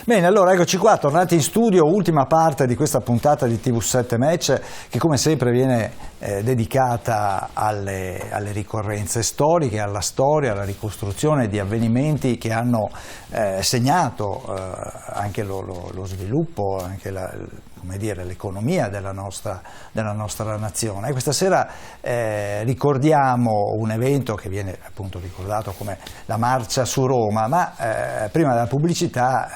Bene, allora eccoci qua, tornati in studio, ultima parte di questa puntata di TV7 Match, che come sempre viene dedicata alle ricorrenze storiche, alla storia, alla ricostruzione di avvenimenti che hanno segnato anche lo sviluppo, anche l'economia della nostra nazione. E questa sera ricordiamo un evento che viene appunto ricordato come la Marcia su Roma, ma prima della pubblicità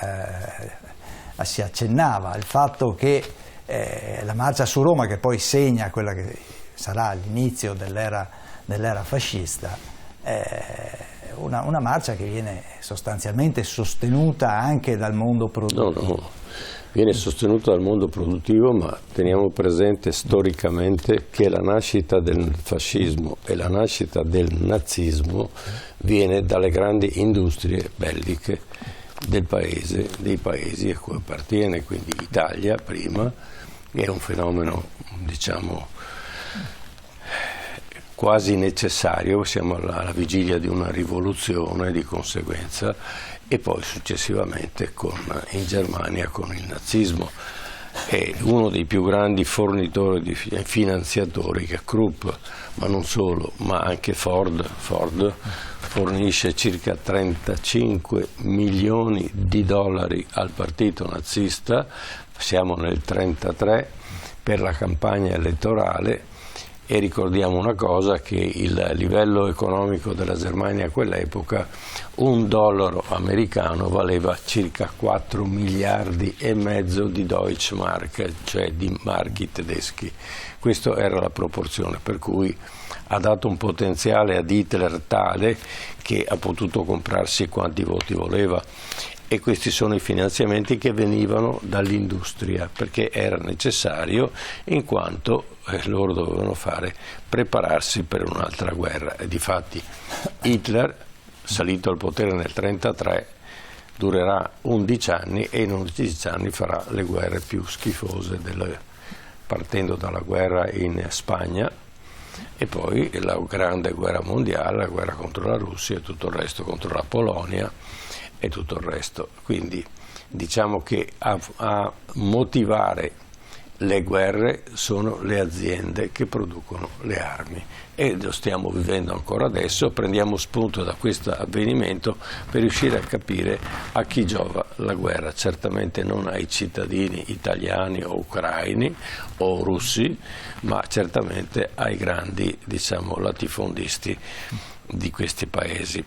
si accennava al fatto che la Marcia su Roma, che poi segna quella che sarà l'inizio dell'era fascista, una marcia che viene sostanzialmente sostenuta anche dal mondo produttivo. No, viene sostenuta dal mondo produttivo, ma teniamo presente storicamente che la nascita del fascismo e la nascita del nazismo viene dalle grandi industrie belliche del paese, dei paesi a cui appartiene, quindi Italia prima, è un fenomeno diciamo quasi necessario, siamo alla vigilia di una rivoluzione di conseguenza, e poi successivamente in Germania con il nazismo. È uno dei più grandi fornitori di finanziatori, che Krupp, ma non solo, ma anche Ford fornisce circa 35 milioni di dollari al partito nazista, siamo nel 1933, per la campagna elettorale. E ricordiamo una cosa, che il livello economico della Germania a quell'epoca, $1 americano valeva circa 4 miliardi e mezzo di Deutschmark, cioè di marchi tedeschi. Questa era la proporzione, per cui ha dato un potenziale ad Hitler tale che ha potuto comprarsi quanti voti voleva. E questi sono i finanziamenti che venivano dall'industria, perché era necessario, in quanto loro dovevano prepararsi per un'altra guerra. E difatti Hitler, salito al potere nel 1933, durerà 11 anni e in 11 anni farà le guerre più schifose, partendo dalla guerra in Spagna e poi la grande guerra mondiale, la guerra contro la Russia e tutto il resto, contro la Polonia e tutto il resto. Quindi diciamo che a motivare le guerre sono le aziende che producono le armi, e lo stiamo vivendo ancora adesso. Prendiamo spunto da questo avvenimento per riuscire a capire a chi giova la guerra. Certamente non ai cittadini italiani o ucraini o russi, ma certamente ai grandi, diciamo, latifondisti di questi paesi.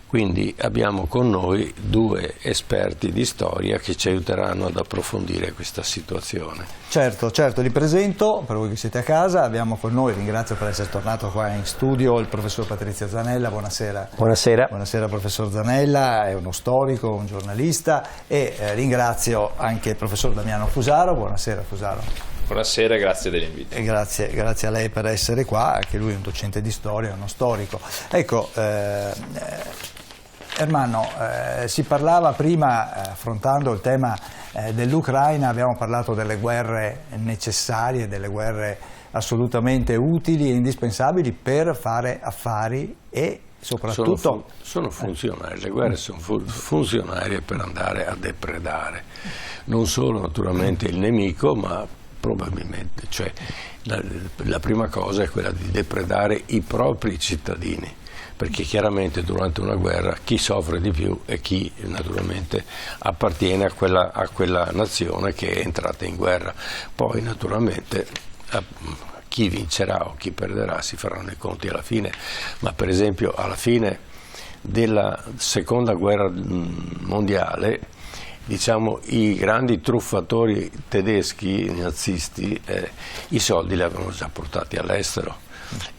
Quindi abbiamo con noi due esperti di storia che ci aiuteranno ad approfondire questa situazione. Certo, li presento per voi che siete a casa. Abbiamo con noi, ringrazio per essere tornato qua in studio, il professor Patrizio Zanella. Buonasera. Buonasera. Buonasera professor Zanella, è uno storico, un giornalista, e ringrazio anche il professor Damiano Fusaro. Buonasera Fusaro. Buonasera, grazie dell'invito. E grazie a lei per essere qua, anche lui è un docente di storia, uno storico. Ecco, Ermanno, si parlava prima, affrontando il tema dell'Ucraina, abbiamo parlato delle guerre necessarie, delle guerre assolutamente utili e indispensabili per fare affari e soprattutto... Sono funzionali, le guerre sono funzionarie per andare a depredare, non solo naturalmente il nemico, ma probabilmente, cioè la prima cosa è quella di depredare i propri cittadini, perché chiaramente durante una guerra chi soffre di più è chi naturalmente appartiene a quella nazione che è entrata in guerra. Poi naturalmente chi vincerà o chi perderà si faranno i conti alla fine, ma per esempio alla fine della seconda guerra mondiale, diciamo, i grandi truffatori tedeschi, i nazisti, i soldi li avevano già portati all'estero,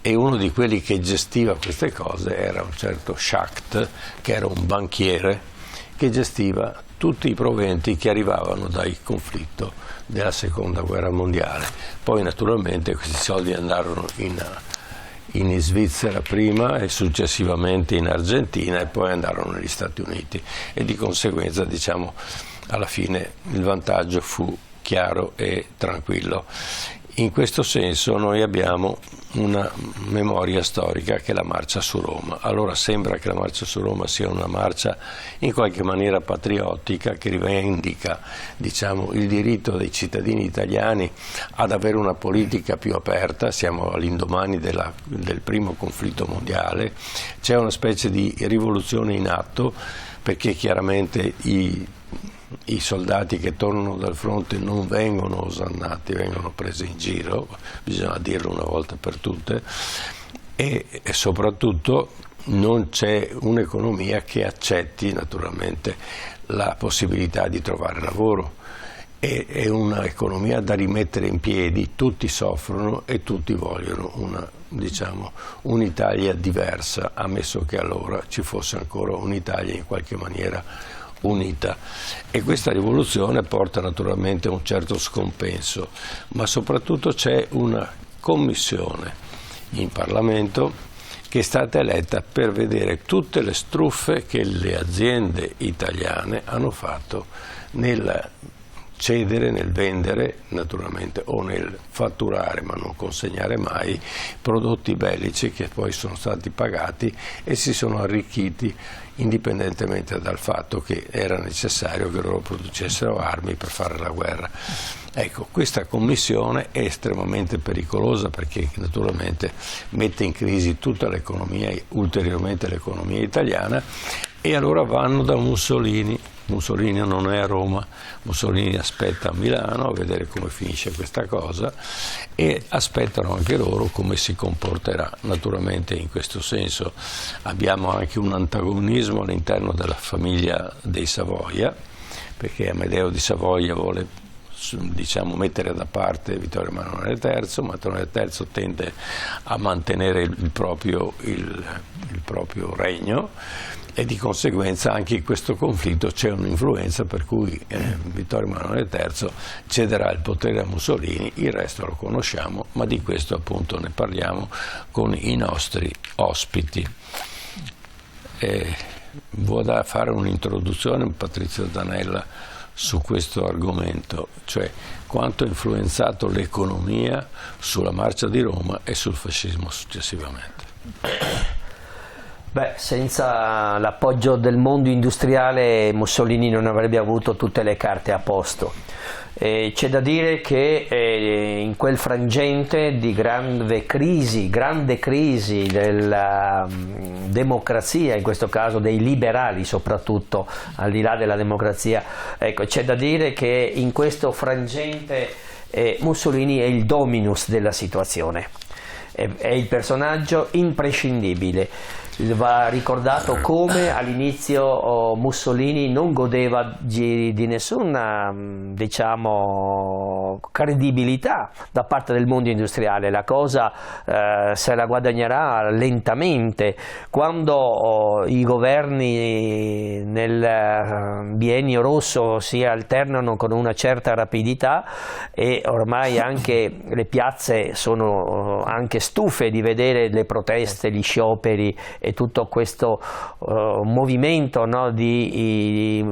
e uno di quelli che gestiva queste cose era un certo Schacht, che era un banchiere che gestiva tutti i proventi che arrivavano dal conflitto della seconda guerra mondiale. Poi naturalmente questi soldi andarono in Svizzera prima e successivamente in Argentina, e poi andarono negli Stati Uniti, e di conseguenza, diciamo, alla fine il vantaggio fu chiaro e tranquillo. In questo senso noi abbiamo una memoria storica che è la marcia su Roma. Allora sembra che la marcia su Roma sia una marcia in qualche maniera patriottica che rivendica, diciamo, il diritto dei cittadini italiani ad avere una politica più aperta. Siamo all'indomani del primo conflitto mondiale, c'è una specie di rivoluzione in atto perché chiaramente i soldati che tornano dal fronte non vengono osannati, vengono presi in giro, bisogna dirlo una volta per tutte, e soprattutto non c'è un'economia che accetti naturalmente la possibilità di trovare lavoro. È un'economia da rimettere in piedi, tutti soffrono e tutti vogliono un'Italia diversa, ammesso che allora ci fosse ancora un'Italia in qualche maniera unita, e questa rivoluzione porta naturalmente a un certo scompenso, ma soprattutto c'è una commissione in Parlamento che è stata eletta per vedere tutte le struffe che le aziende italiane hanno fatto nel cedere, nel vendere naturalmente o nel fatturare ma non consegnare mai prodotti bellici che poi sono stati pagati e si sono arricchiti indipendentemente dal fatto che era necessario che loro producessero armi per fare la guerra. Ecco, questa commissione è estremamente pericolosa perché naturalmente mette in crisi tutta l'economia, ulteriormente l'economia italiana, e allora vanno da Mussolini. Mussolini non è a Roma, Mussolini aspetta a Milano a vedere come finisce questa cosa e aspettano anche loro come si comporterà. Naturalmente in questo senso abbiamo anche un antagonismo all'interno della famiglia dei Savoia, perché Amedeo di Savoia vuole, diciamo, mettere da parte Vittorio Emanuele III, ma Emanuele III tende a mantenere il proprio regno, e di conseguenza anche in questo conflitto c'è un'influenza per cui Vittorio Emanuele III cederà il potere a Mussolini. Il resto lo conosciamo, ma di questo appunto ne parliamo con i nostri ospiti. Vuoi fare un'introduzione, Patrizio Danella, su questo argomento, cioè quanto ha influenzato l'economia sulla marcia di Roma e sul fascismo successivamente? Beh, senza l'appoggio del mondo industriale Mussolini non avrebbe avuto tutte le carte a posto. C'è da dire che in quel frangente di grande crisi della democrazia, in questo caso dei liberali soprattutto, al di là della democrazia, ecco, c'è da dire che in questo frangente Mussolini è il dominus della situazione, è il personaggio imprescindibile. Va ricordato come all'inizio Mussolini non godeva di nessuna, diciamo, credibilità da parte del mondo industriale. La cosa se la guadagnerà lentamente quando i governi nel biennio rosso si alternano con una certa rapidità e ormai anche le piazze sono anche stufe di vedere le proteste, gli scioperi e tutto questo movimento, no, di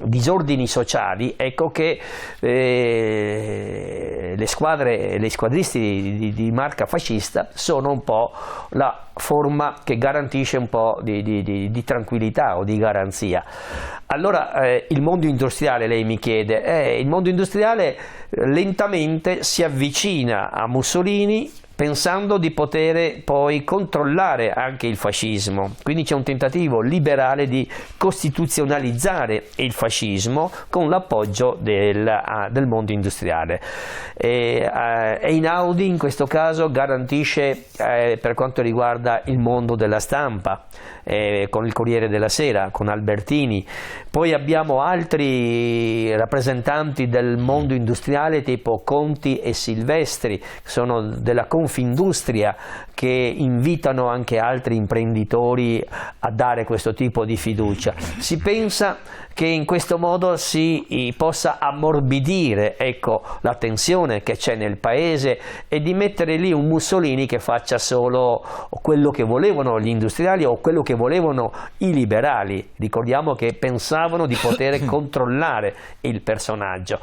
disordini sociali. Ecco che le squadristi di marca fascista sono un po' la forma che garantisce un po' di tranquillità o di garanzia. Allora il mondo industriale, lei mi chiede, il mondo industriale lentamente si avvicina a Mussolini pensando di poter poi controllare anche il fascismo, quindi c'è un tentativo liberale di costituzionalizzare il fascismo con l'appoggio del mondo industriale. Einaudi in questo caso garantisce per quanto riguarda il mondo della stampa, con il Corriere della Sera, con Albertini. Poi abbiamo altri rappresentanti del mondo industriale tipo Conti e Silvestri, che sono della Confindustria, Confindustria che invitano anche altri imprenditori a dare questo tipo di fiducia. Si pensa che in questo modo si possa ammorbidire, ecco, la tensione che c'è nel paese e di mettere lì un Mussolini che faccia solo quello che volevano gli industriali o quello che volevano i liberali. Ricordiamo che pensavano di poter controllare il personaggio.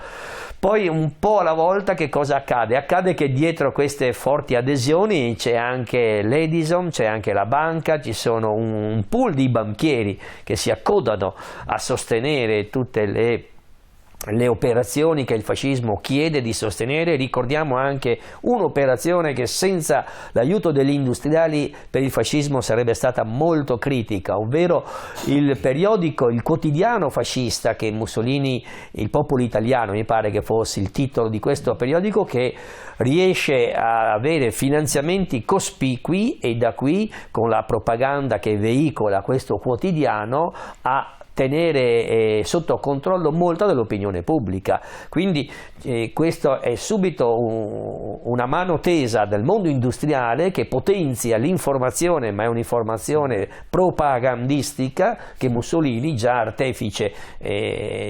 Poi un po' alla volta che cosa accade? Accade che dietro queste forti adesioni c'è anche l'Edison, c'è anche la banca, ci sono un pool di banchieri che si accodano a sostenere tutte le operazioni che il fascismo chiede di sostenere. Ricordiamo anche un'operazione che senza l'aiuto degli industriali per il fascismo sarebbe stata molto critica, ovvero il periodico, il quotidiano fascista che Mussolini, il Popolo Italiano mi pare che fosse il titolo di questo periodico, che riesce a avere finanziamenti cospicui e da qui, con la propaganda che veicola questo quotidiano, a tenere sotto controllo molta dell'opinione pubblica. Quindi questo è subito una mano tesa del mondo industriale che potenzia l'informazione, ma è un'informazione propagandistica che Mussolini, già artefice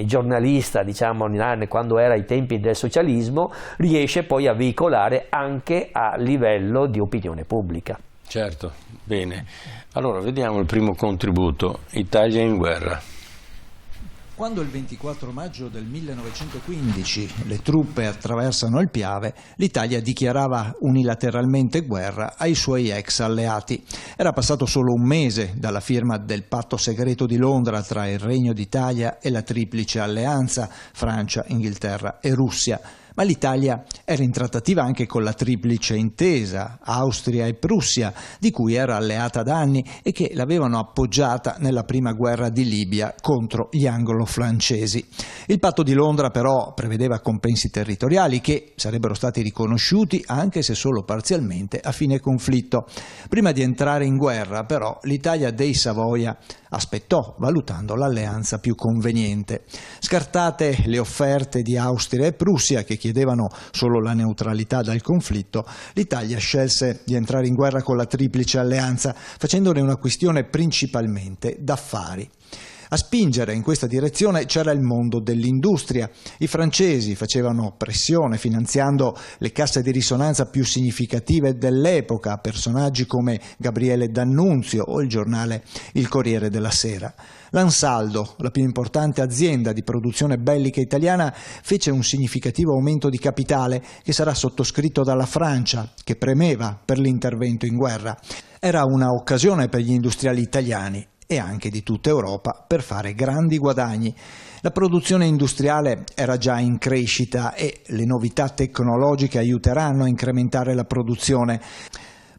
giornalista, diciamo, quando era ai tempi del socialismo, riesce poi a veicolare anche a livello di opinione pubblica. Certo, bene. Allora vediamo il primo contributo, Italia in guerra. Quando il 24 maggio del 1915 le truppe attraversano il Piave, l'Italia dichiarava unilateralmente guerra ai suoi ex alleati. Era passato solo un mese dalla firma del patto segreto di Londra tra il Regno d'Italia e la Triplice Alleanza, Francia, Inghilterra e Russia. Ma l'Italia era in trattativa anche con la Triplice Intesa, Austria e Prussia, di cui era alleata da anni e che l'avevano appoggiata nella prima guerra di Libia contro gli anglo-francesi. Il patto di Londra però prevedeva compensi territoriali che sarebbero stati riconosciuti, anche se solo parzialmente, a fine conflitto. Prima di entrare in guerra però l'Italia dei Savoia aspettò, valutando l'alleanza più conveniente. Scartate le offerte di Austria e Prussia, che chiedevano solo la neutralità dal conflitto, l'Italia scelse di entrare in guerra con la Triplice Alleanza, facendone una questione principalmente d'affari. A spingere in questa direzione c'era il mondo dell'industria. I francesi facevano pressione finanziando le casse di risonanza più significative dell'epoca, personaggi come Gabriele D'Annunzio o il giornale Il Corriere della Sera. L'Ansaldo, la più importante azienda di produzione bellica italiana, fece un significativo aumento di capitale che sarà sottoscritto dalla Francia, che premeva per l'intervento in guerra. Era una occasione per gli industriali italiani e anche di tutta Europa per fare grandi guadagni. La produzione industriale era già in crescita e le novità tecnologiche aiuteranno a incrementare la produzione.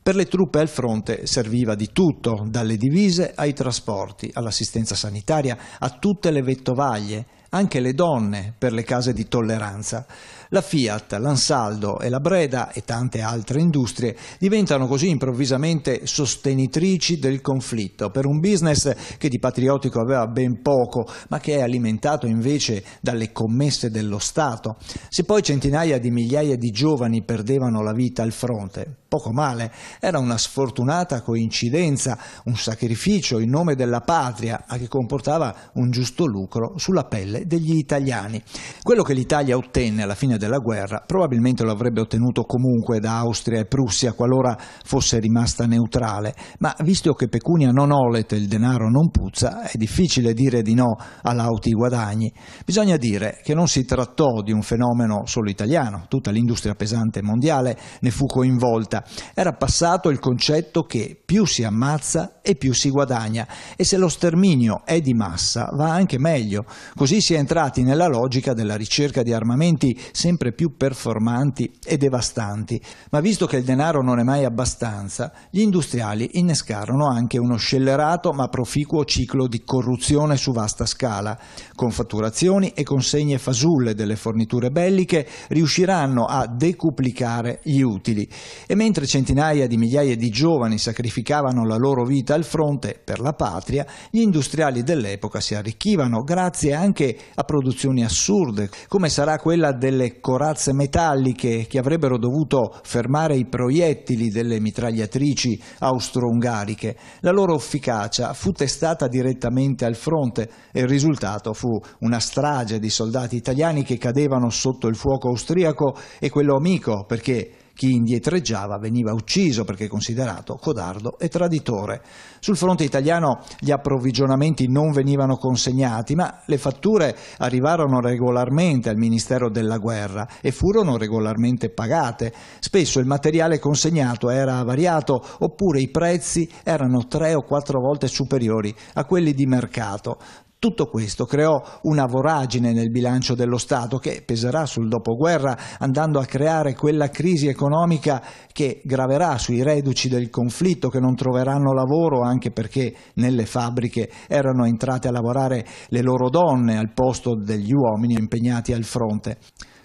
Per le truppe al fronte serviva di tutto, dalle divise ai trasporti, all'assistenza sanitaria, a tutte le vettovaglie, anche le donne per le case di tolleranza. La Fiat, l'Ansaldo e la Breda e tante altre industrie diventano così improvvisamente sostenitrici del conflitto per un business che di patriottico aveva ben poco, ma che è alimentato invece dalle commesse dello Stato. Se poi centinaia di migliaia di giovani perdevano la vita al fronte, poco male, era una sfortunata coincidenza, un sacrificio in nome della patria, a che comportava un giusto lucro sulla pelle degli italiani. Quello che l'Italia ottenne alla fine della guerra probabilmente lo avrebbe ottenuto comunque da Austria e Prussia qualora fosse rimasta neutrale, ma visto che pecunia non olet e il denaro non puzza, è difficile dire di no a lauti guadagni. Bisogna dire che non si trattò di un fenomeno solo italiano, tutta l'industria pesante mondiale ne fu coinvolta. Era passato il concetto che più si ammazza e più si guadagna, e se lo sterminio è di massa va anche meglio. Così si è entrati nella logica della ricerca di armamenti sempre più performanti e devastanti. Ma visto che il denaro non è mai abbastanza, gli industriali innescarono anche uno scellerato ma proficuo ciclo di corruzione su vasta scala. Con fatturazioni e consegne fasulle delle forniture belliche riusciranno a decuplicare gli utili. E mentre centinaia di migliaia di giovani sacrificavano la loro vita al fronte per la patria, gli industriali dell'epoca si arricchivano grazie anche a produzioni assurde, come sarà quella delle delle corazze metalliche che avrebbero dovuto fermare i proiettili delle mitragliatrici austro-ungariche. La loro efficacia fu testata direttamente al fronte e il risultato fu una strage di soldati italiani che cadevano sotto il fuoco austriaco e quello amico, perché chi indietreggiava veniva ucciso perché considerato codardo e traditore. Sul fronte italiano gli approvvigionamenti non venivano consegnati, ma le fatture arrivarono regolarmente al Ministero della Guerra e furono regolarmente pagate. Spesso il materiale consegnato era avariato oppure i prezzi erano 3 o 4 volte superiori a quelli di mercato. Tutto questo creò una voragine nel bilancio dello Stato che peserà sul dopoguerra, andando a creare quella crisi economica che graverà sui reduci del conflitto, che non troveranno lavoro anche perché nelle fabbriche erano entrate a lavorare le loro donne al posto degli uomini impegnati al fronte.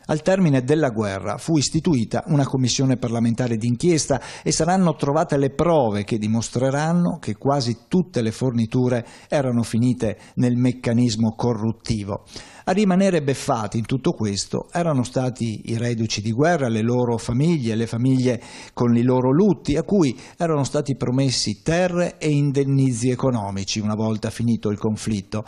Al termine della guerra fu istituita una commissione parlamentare d'inchiesta e saranno trovate le prove che dimostreranno che quasi tutte le forniture erano finite nel meccanismo corruttivo. A rimanere beffati in tutto questo erano stati i reduci di guerra, le loro famiglie, le famiglie con i loro lutti, a cui erano stati promessi terre e indennizi economici una volta finito il conflitto.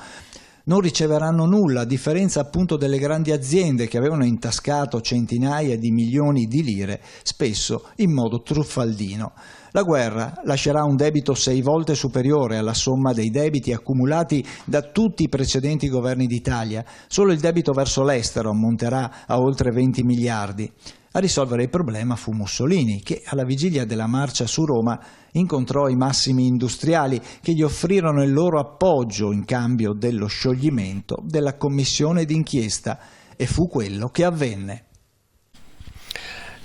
Non riceveranno nulla, a differenza appunto delle grandi aziende che avevano intascato centinaia di milioni di lire, spesso in modo truffaldino. La guerra lascerà un debito 6 volte superiore alla somma dei debiti accumulati da tutti i precedenti governi d'Italia. Solo il debito verso l'estero ammonterà a oltre 20 miliardi. A risolvere il problema fu Mussolini, che alla vigilia della marcia su Roma incontrò i massimi industriali che gli offrirono il loro appoggio in cambio dello scioglimento della commissione d'inchiesta, e fu quello che avvenne.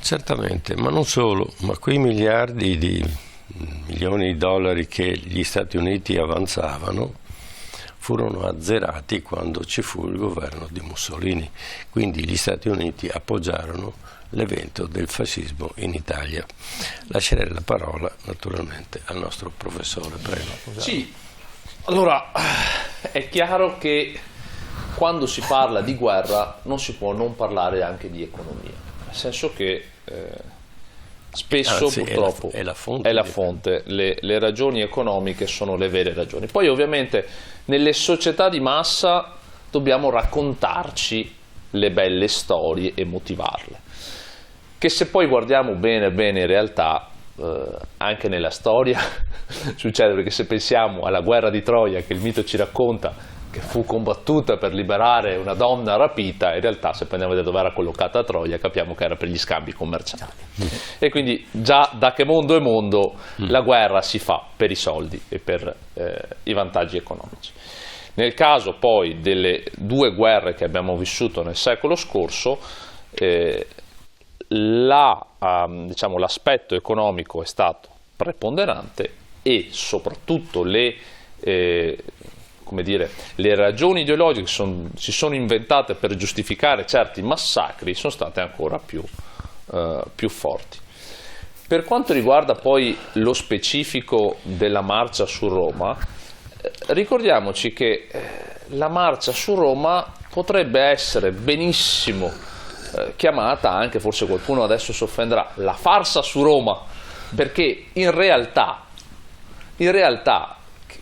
Certamente, ma non solo, ma quei milioni di dollari che gli Stati Uniti avanzavano furono azzerati quando ci fu il governo di Mussolini, quindi gli Stati Uniti appoggiarono l'evento del fascismo in Italia. Lascerei la parola naturalmente al nostro professore, prego. Sì, allora è chiaro che quando si parla di guerra non si può non parlare anche di economia, nel senso che spesso purtroppo è la fonte. Le ragioni economiche sono le vere ragioni. Poi ovviamente nelle società di massa dobbiamo raccontarci le belle storie e motivarle, che se poi guardiamo bene in realtà anche nella storia succede, perché se pensiamo alla guerra di Troia che il mito ci racconta, che fu combattuta per liberare una donna rapita, in realtà se prendiamo da dove era collocata Troia capiamo che era per gli scambi commerciali. E quindi già da che mondo è mondo la guerra si fa per i soldi e per i vantaggi economici. Nel caso poi delle 2 guerre che abbiamo vissuto nel secolo scorso, l'aspetto economico è stato preponderante e soprattutto le ragioni ideologiche si sono inventate per giustificare certi massacri sono state ancora più forti. Per quanto riguarda poi lo specifico della marcia su Roma, ricordiamoci che la marcia su Roma potrebbe essere benissimo chiamata, anche forse qualcuno adesso si offenderà, la farsa su Roma, perché in realtà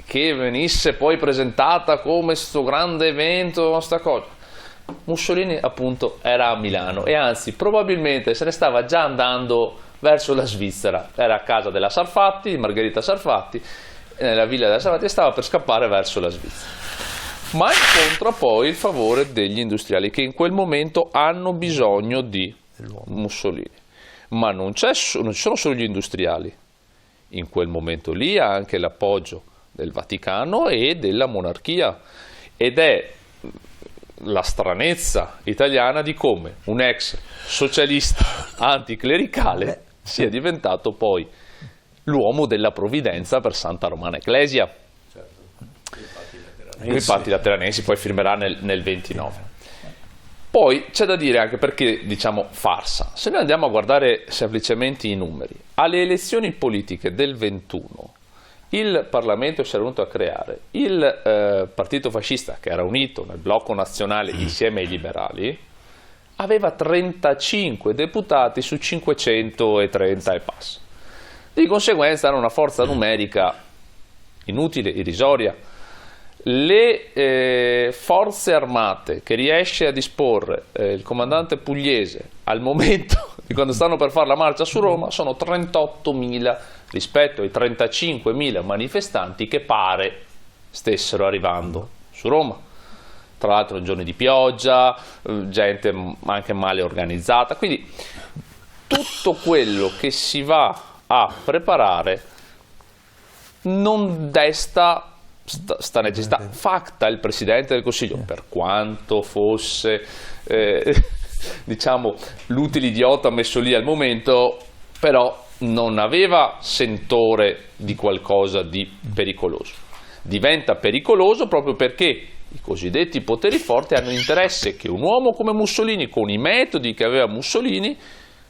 che venisse poi presentata come sto grande evento, sta cosa, Mussolini appunto era a Milano e anzi probabilmente se ne stava già andando verso la Svizzera, era a casa della Sarfatti, di Margherita Sarfatti, nella villa della Sarfatti, e stava per scappare verso la Svizzera. Ma incontra poi il favore degli industriali che in quel momento hanno bisogno di Mussolini. Ma non ci sono solo gli industriali, in quel momento lì ha anche l'appoggio del Vaticano e della monarchia, ed è la stranezza italiana di come un ex socialista anticlericale sia diventato poi l'uomo della provvidenza per Santa Romana Ecclesia. I patti lateranensi poi firmerà nel 29. Poi c'è da dire anche perché diciamo farsa. Se noi andiamo a guardare semplicemente i numeri, alle elezioni politiche del 21 il Parlamento si è venuto a creare il partito fascista, che era unito nel blocco nazionale insieme ai liberali, aveva 35 deputati su 530 e passa. Di conseguenza era una forza numerica inutile, irrisoria. Le forze armate che riesce a disporre il comandante Pugliese al momento di quando stanno per fare la marcia su Roma sono 38.000 rispetto ai 35.000 manifestanti che pare stessero arrivando su Roma. Tra l'altro in giorni di pioggia, gente anche male organizzata, quindi tutto quello che si va a preparare non desta sta necessità. Facta il Presidente del Consiglio, per quanto fosse diciamo l'utile idiota messo lì al momento, però non aveva sentore di qualcosa di pericoloso. Diventa pericoloso proprio perché i cosiddetti poteri forti hanno interesse che un uomo come Mussolini, con i metodi che aveva Mussolini,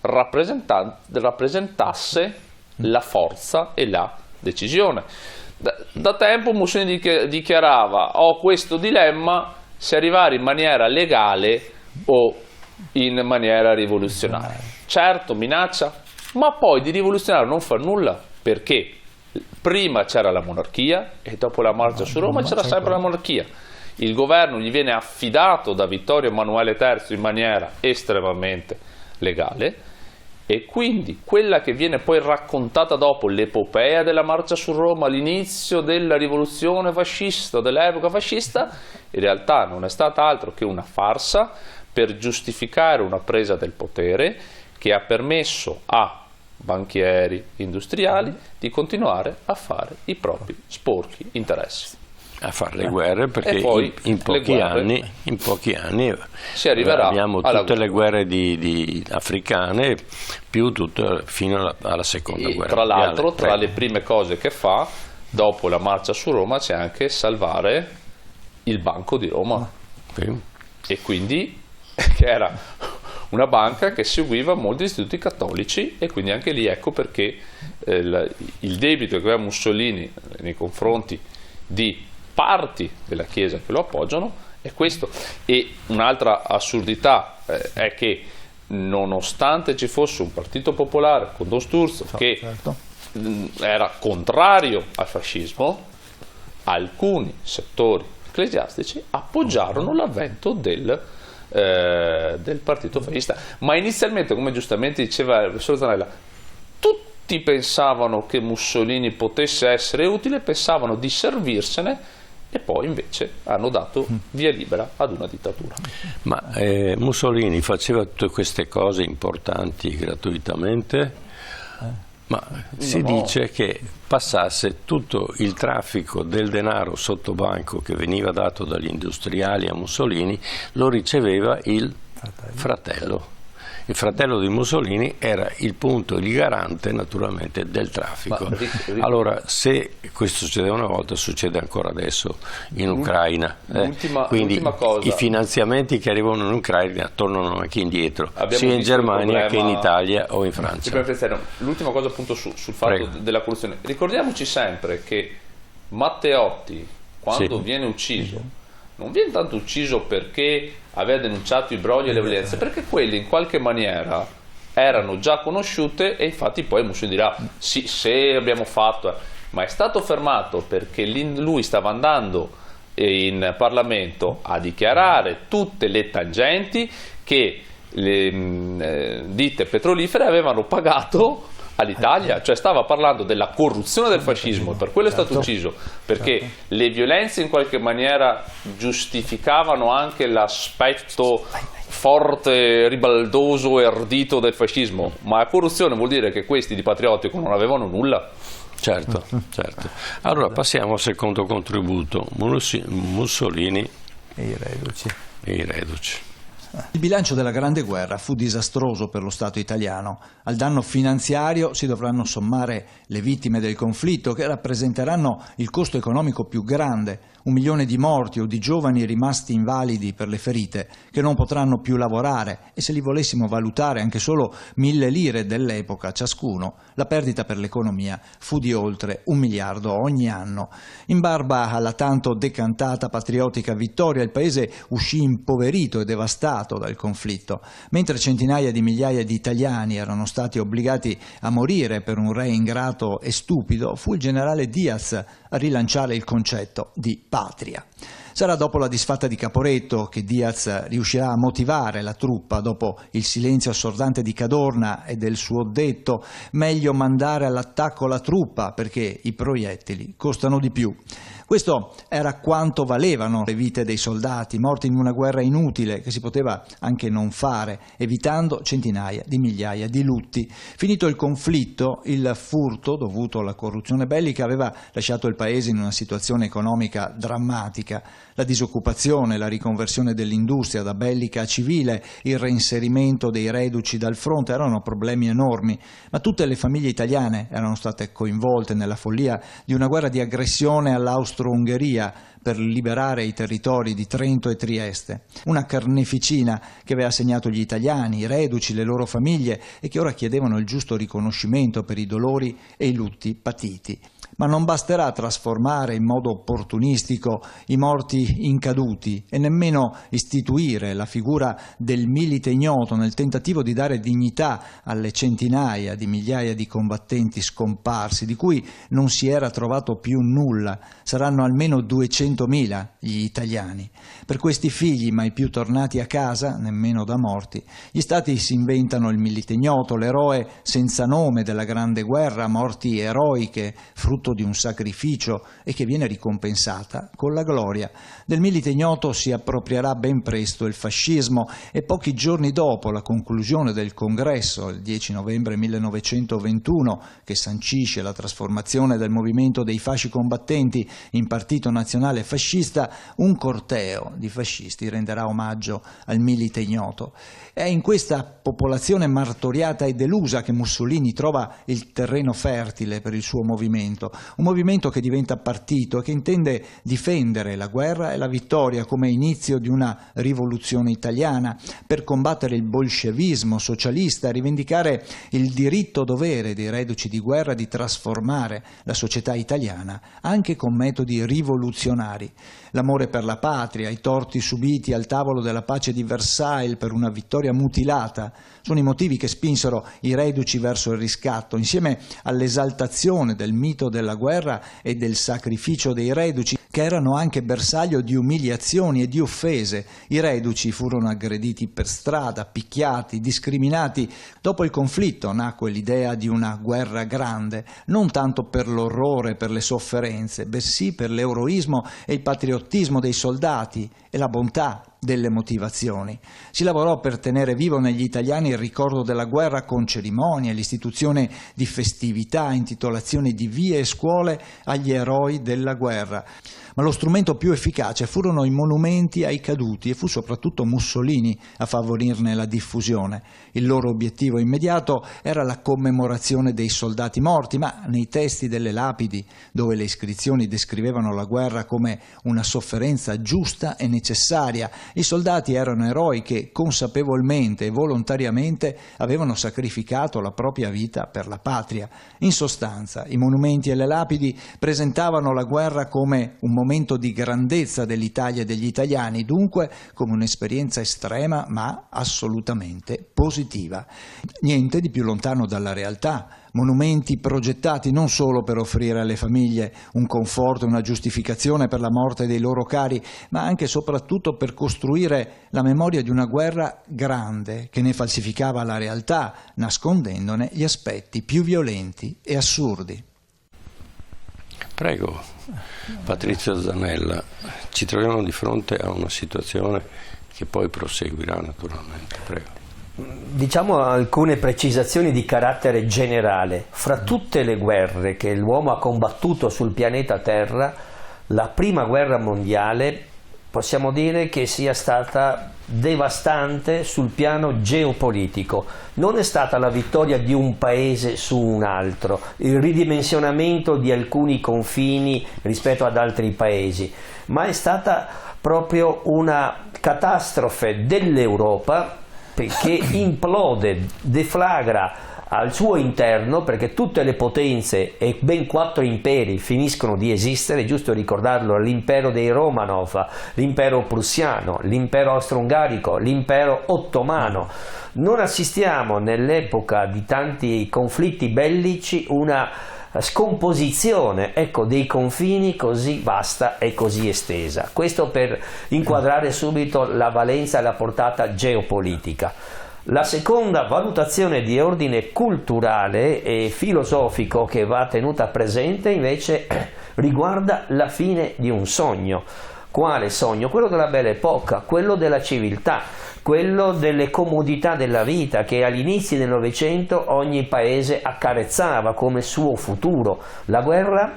rappresentasse la forza e la decisione. Da tempo Mussolini dichiarava: ho questo dilemma se arrivare in maniera legale o in maniera rivoluzionaria. Certo, minaccia, ma poi di rivoluzionario non fa nulla, perché prima c'era la monarchia e dopo la marcia su Roma c'era sempre la monarchia. Il governo gli viene affidato da Vittorio Emanuele III in maniera estremamente legale, e quindi quella che viene poi raccontata dopo, l'epopea della marcia su Roma, l'inizio della rivoluzione fascista, dell'epoca fascista, in realtà non è stata altro che una farsa per giustificare una presa del potere che ha permesso a banchieri, industriali di continuare a fare i propri sporchi interessi. A fare le guerre, perché poi in pochi anni si arriverà abbiamo tutte le guerre africane, più tutto fino alla seconda guerra. Tra l'altro, mondiale. tra le prime cose che fa dopo la marcia su Roma c'è anche salvare il Banco di Roma, e quindi che era una banca che seguiva molti istituti cattolici, e quindi anche lì ecco perché il debito che aveva Mussolini nei confronti di parti della Chiesa che lo appoggiano è questo. E un'altra assurdità è che nonostante ci fosse un partito popolare con Don Sturzo che era contrario al fascismo, alcuni settori ecclesiastici appoggiarono l'avvento del partito fascista. Ma inizialmente, come giustamente diceva il professor Zanella, tutti pensavano che Mussolini potesse essere utile, pensavano di servirsene, e poi invece hanno dato via libera ad una dittatura. Ma Mussolini faceva tutte queste cose importanti gratuitamente? Ma si dice che passasse tutto il traffico del denaro sotto banco che veniva dato dagli industriali a Mussolini, lo riceveva il fratello. Il fratello di Mussolini era il punto, il garante naturalmente del traffico. Allora, se questo succede una volta, succede ancora adesso in Ucraina. Quindi cosa. I finanziamenti che arrivano in Ucraina tornano anche indietro, sia in Germania che in Italia o in Francia. L'ultima cosa appunto sul fatto della corruzione. Ricordiamoci sempre che Matteotti, quando viene ucciso, non viene tanto ucciso perché aveva denunciato i brogli e le violenze, perché quelle in qualche maniera erano già conosciute, e infatti poi Mussolini dirà sì, se abbiamo fatto, ma è stato fermato perché lui stava andando in Parlamento a dichiarare tutte le tangenti che le ditte petrolifere avevano pagato all'Italia, cioè stava parlando della corruzione del fascismo, per quello è stato ucciso, perché le violenze in qualche maniera giustificavano anche l'aspetto forte, ribaldoso e ardito del fascismo, ma la corruzione vuol dire che questi di patriottico non avevano nulla. Certo. Allora passiamo al secondo contributo, Mussolini e i reduci. Il bilancio della Grande Guerra fu disastroso per lo Stato italiano. Al danno finanziario si dovranno sommare le vittime del conflitto, che rappresenteranno il costo economico più grande, 1 milione di morti o di giovani rimasti invalidi per le ferite che non potranno più lavorare, e se li volessimo valutare anche solo 1.000 lire dell'epoca ciascuno, la perdita per l'economia fu di oltre 1 miliardo ogni anno. In barba alla tanto decantata patriottica vittoria, il paese uscì impoverito e devastato dal conflitto, mentre centinaia di migliaia di italiani erano stati obbligati a morire per un re ingrato e stupido. Fu il generale Diaz a rilanciare il concetto di patria. Sarà dopo la disfatta di Caporetto che Diaz riuscirà a motivare la truppa dopo il silenzio assordante di Cadorna e del suo detto «meglio mandare all'attacco la truppa perché i proiettili costano di più». Questo era quanto valevano le vite dei soldati morti in una guerra inutile che si poteva anche non fare, evitando centinaia di migliaia di lutti. Finito il conflitto, il furto dovuto alla corruzione bellica aveva lasciato il paese in una situazione economica drammatica. La disoccupazione, la riconversione dell'industria da bellica a civile, il reinserimento dei reduci dal fronte erano problemi enormi, ma tutte le famiglie italiane erano state coinvolte nella follia di una guerra di aggressione all'Austro-Ungheria per liberare i territori di Trento e Trieste. Una carneficina che aveva segnato gli italiani, i reduci, le loro famiglie e che ora chiedevano il giusto riconoscimento per i dolori e i lutti patiti. Ma non basterà trasformare in modo opportunistico i morti in caduti e nemmeno istituire la figura del milite ignoto nel tentativo di dare dignità alle centinaia di migliaia di combattenti scomparsi, di cui non si era trovato più nulla. Saranno almeno 200.000 gli italiani. Per questi figli mai più tornati a casa, nemmeno da morti, gli stati si inventano il milite ignoto, l'eroe senza nome della grande guerra, morti eroiche, frutto di un sacrificio e che viene ricompensata con la gloria. Del milite ignoto si approprierà ben presto il fascismo e pochi giorni dopo la conclusione del congresso, il 10 novembre 1921, che sancisce la trasformazione del movimento dei fasci combattenti in partito nazionale fascista, un corteo di fascisti renderà omaggio al milite ignoto. È in questa popolazione martoriata e delusa che Mussolini trova il terreno fertile per il suo movimento, un movimento che diventa partito e che intende difendere la guerra e la vittoria come inizio di una rivoluzione italiana per combattere il bolscevismo socialista, rivendicare il diritto-dovere dei reduci di guerra di trasformare la società italiana anche con metodi rivoluzionari. L'amore per la patria, i torti subiti al tavolo della pace di Versailles per una vittoria mutilata sono i motivi che spinsero i reduci verso il riscatto, insieme all'esaltazione del mito della guerra e del sacrificio dei reduci, che erano anche bersaglio di umiliazioni e di offese. I reduci furono aggrediti per strada, picchiati, discriminati. Dopo il conflitto nacque l'idea di una guerra grande, non tanto per l'orrore, per le sofferenze, bensì per l'eroismo e il patriottismo dei soldati e la bontà delle motivazioni. Si lavorò per tenere vivo negli italiani il ricordo della guerra con cerimonie, l'istituzione di festività, intitolazioni di vie e scuole agli eroi della guerra. Ma lo strumento più efficace furono i monumenti ai caduti e fu soprattutto Mussolini a favorirne la diffusione. Il loro obiettivo immediato era la commemorazione dei soldati morti, ma nei testi delle lapidi, dove le iscrizioni descrivevano la guerra come una sofferenza giusta e necessaria, i soldati erano eroi che consapevolmente e volontariamente avevano sacrificato la propria vita per la patria. In sostanza, i monumenti e le lapidi presentavano la guerra come un momento di grandezza dell'Italia e degli italiani, dunque come un'esperienza estrema ma assolutamente positiva. Niente di più lontano dalla realtà. Monumenti progettati non solo per offrire alle famiglie un conforto e una giustificazione per la morte dei loro cari, ma anche e soprattutto per costruire la memoria di una guerra grande che ne falsificava la realtà, nascondendone gli aspetti più violenti e assurdi. Prego, Patrizio Zanella, ci troviamo di fronte a una situazione che poi proseguirà naturalmente. Prego. Diciamo alcune precisazioni di carattere generale. Fra tutte le guerre che l'uomo ha combattuto sul pianeta Terra, la prima guerra mondiale possiamo dire che sia stata devastante sul piano geopolitico. Non è stata la vittoria di un paese su un altro, il ridimensionamento di alcuni confini rispetto ad altri paesi, ma è stata proprio una catastrofe dell'Europa, perché implode, deflagra al suo interno, perché tutte le potenze e ben 4 imperi finiscono di esistere. È giusto ricordarlo: l'impero dei Romanov, l'impero prussiano, l'impero austro-ungarico, l'impero ottomano. Non assistiamo nell'epoca di tanti conflitti bellici una scomposizione, ecco, dei confini così vasta e così estesa. Questo per inquadrare subito la valenza e la portata geopolitica. La seconda valutazione di ordine culturale e filosofico che va tenuta presente invece riguarda la fine di un sogno. Quale sogno? Quello della Belle Époque, quello della civiltà, quello delle comodità della vita che all'inizio del Novecento ogni paese accarezzava come suo futuro. La guerra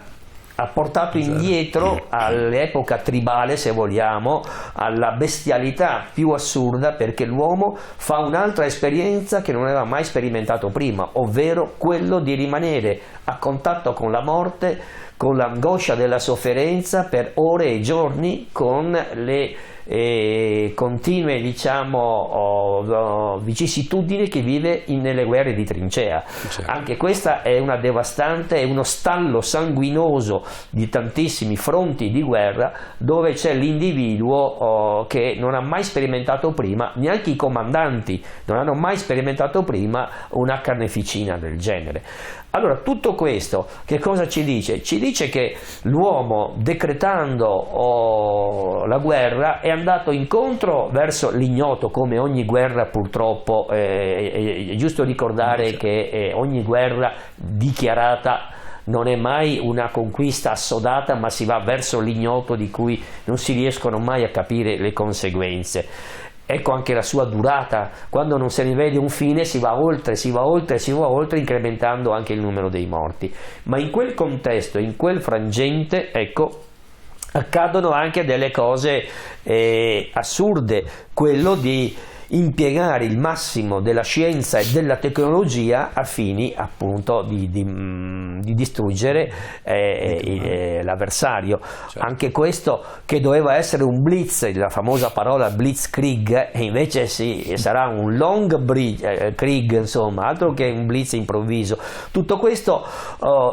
ha portato indietro all'epoca tribale, se vogliamo, alla bestialità più assurda, perché l'uomo fa un'altra esperienza che non aveva mai sperimentato prima, ovvero quello di rimanere a contatto con la morte, con l'angoscia della sofferenza per ore e giorni, con le continue, diciamo, vicissitudini che vive nelle guerre di trincea. Anche questa è una devastante, è uno stallo sanguinoso di tantissimi fronti di guerra, dove c'è l'individuo che non ha mai sperimentato prima, neanche i comandanti non hanno mai sperimentato prima una carneficina del genere. Allora, tutto questo che cosa ci dice? Ci dice che l'uomo, decretando la guerra, è andato incontro verso l'ignoto, come ogni guerra purtroppo. È giusto ricordare che ogni guerra dichiarata non è mai una conquista assodata, ma si va verso l'ignoto di cui non si riescono mai a capire le conseguenze. Ecco anche la sua durata: quando non se ne vede un fine si va oltre, si va oltre, si va oltre, incrementando anche il numero dei morti. Ma in quel contesto, in quel frangente, ecco, accadono anche delle cose assurde, quello di impiegare il massimo della scienza e della tecnologia a fini appunto di distruggere l'avversario. Certo. Anche questo, che doveva essere un blitz, la famosa parola blitzkrieg, e invece sarà un long krieg, insomma, altro che un blitz improvviso. Tutto questo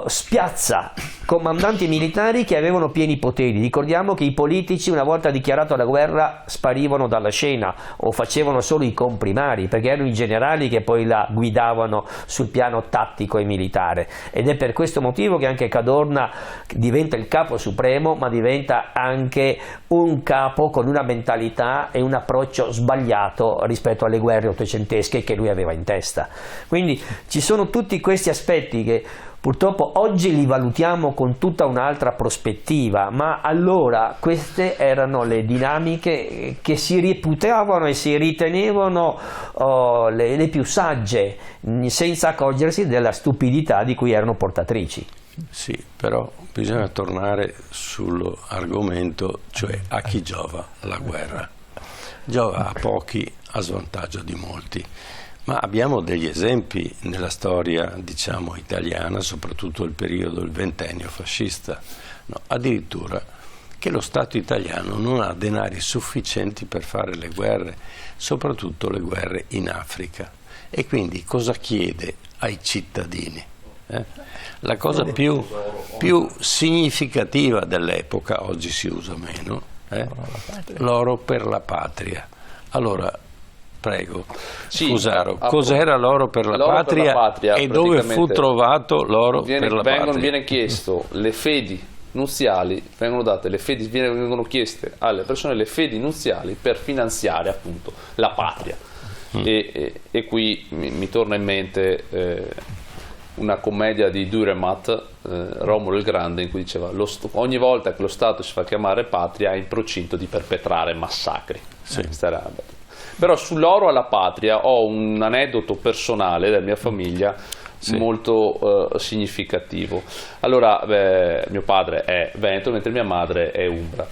spiazza comandanti militari che avevano pieni poteri. Ricordiamo che i politici, una volta dichiarata la guerra, sparivano dalla scena o facevano solo i comprimari, perché erano i generali che poi la guidavano sul piano tattico e militare. Ed è per questo motivo che anche Cadorna diventa il capo supremo, ma diventa anche un capo con una mentalità e un approccio sbagliato rispetto alle guerre ottocentesche che lui aveva in testa. Quindi ci sono tutti questi aspetti che purtroppo oggi li valutiamo con tutta un'altra prospettiva, ma allora queste erano le dinamiche che si reputavano e si ritenevano le più sagge, senza accorgersi della stupidità di cui erano portatrici. Sì, però bisogna tornare sull'argomento, cioè a chi giova la guerra. Giova a pochi a svantaggio di molti. Ma abbiamo degli esempi nella storia, diciamo, italiana, soprattutto il periodo del ventennio fascista, no, addirittura che lo Stato italiano non ha denari sufficienti per fare le guerre, soprattutto le guerre in Africa. E quindi cosa chiede ai cittadini? La cosa più significativa dell'epoca, oggi si usa meno, l'oro per la patria. Allora, prego, sì, Fusaro, cos'era l'oro per la patria e dove fu trovato l'oro per la patria? Viene chiesto le fedi nuziali, vengono chieste alle persone le fedi nuziali per finanziare appunto la patria. E qui mi torna in mente una commedia di Dürrenmatt, Romolo il Grande, in cui diceva ogni volta che lo Stato si fa chiamare patria è in procinto di perpetrare massacri. Sì. Però sull'oro alla patria ho un aneddoto personale della mia famiglia, sì, molto significativo. Allora, mio padre è veneto, mentre mia madre è umbra.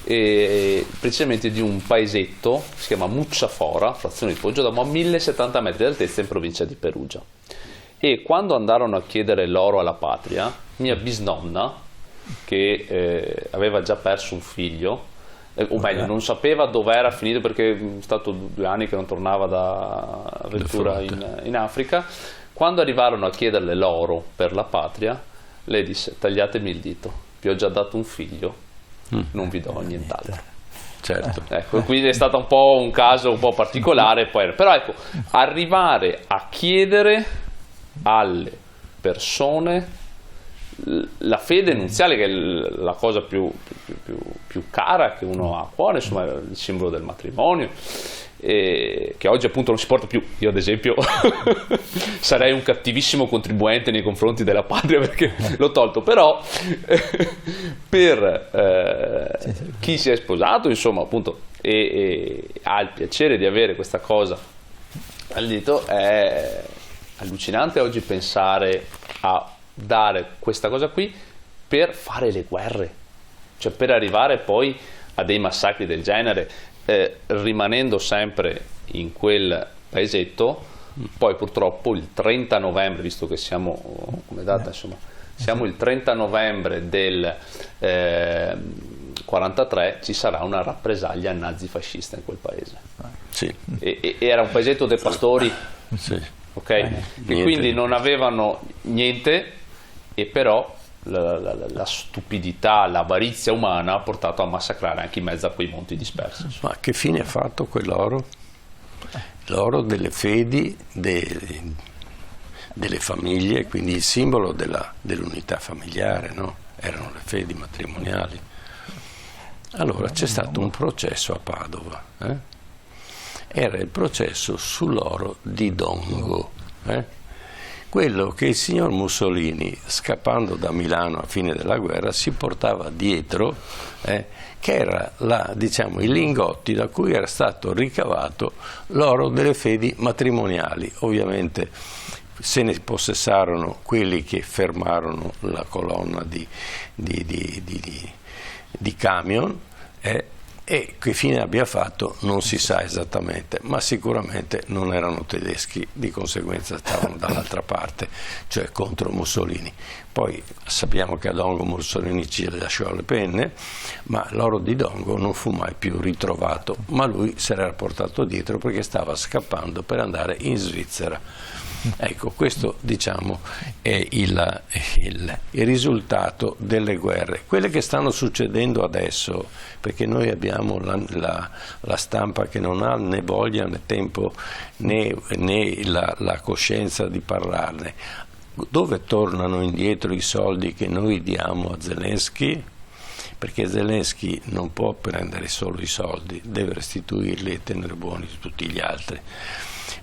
precisamente di un paesetto che si chiama Mucciafora, frazione di Poggiodomo, a 1070 metri di altezza in provincia di Perugia. E quando andarono a chiedere l'oro alla patria, mia bisnonna, che aveva già perso un figlio, o meglio non sapeva dove era finito perché è stato 2 anni che non tornava da avventura in Africa, quando arrivarono a chiederle l'oro per la patria, lei disse: tagliatemi il dito, vi ho già dato un figlio, non vi do nient'altro. Certo. Ecco, quindi è stato un po' un caso un po' particolare, però ecco, arrivare a chiedere alle persone la fede nuziale, che è la cosa più cara che uno ha a cuore, insomma, è il simbolo del matrimonio, che oggi appunto non si porta più. Io ad esempio sarei un cattivissimo contribuente nei confronti della patria perché l'ho tolto, però per chi si è sposato, insomma, appunto, e ha il piacere di avere questa cosa al dito, è allucinante oggi pensare a dare questa cosa qui per fare le guerre, cioè per arrivare poi a dei massacri del genere, rimanendo sempre in quel paesetto. Poi purtroppo il 30 novembre, visto che siamo come data, insomma, siamo il 30 novembre del 43, ci sarà una rappresaglia nazifascista in quel paese. Sì. E era un paesetto dei pastori, Sì. okay? E quindi non avevano niente, e però la stupidità, l'avarizia umana ha portato a massacrare anche in mezzo a quei monti dispersi. Ma che fine ha fatto quell'oro? L'oro delle fedi delle famiglie, quindi il simbolo dell'unità familiare, no? Erano le fedi matrimoniali. Allora c'è stato un processo a Padova, era il processo sull'oro di Dongo, quello che il signor Mussolini, scappando da Milano a fine della guerra, si portava dietro, che era i lingotti da cui era stato ricavato l'oro delle fedi matrimoniali. Ovviamente se ne possessarono quelli che fermarono la colonna di camion, e che fine abbia fatto non si sa esattamente, ma sicuramente non erano tedeschi, di conseguenza stavano dall'altra parte, cioè contro Mussolini. Poi sappiamo che a Dongo Mussolini ci lasciò le penne, ma l'oro di Dongo non fu mai più ritrovato, ma lui se l'era portato dietro perché stava scappando per andare in Svizzera. Ecco, questo diciamo è il risultato delle guerre, quelle che stanno succedendo adesso, perché noi abbiamo la stampa che non ha né voglia né tempo né la coscienza di parlarne. Dove tornano indietro i soldi che noi diamo a Zelensky? Perché Zelensky non può prendere solo i soldi, deve restituirli e tenere buoni tutti gli altri.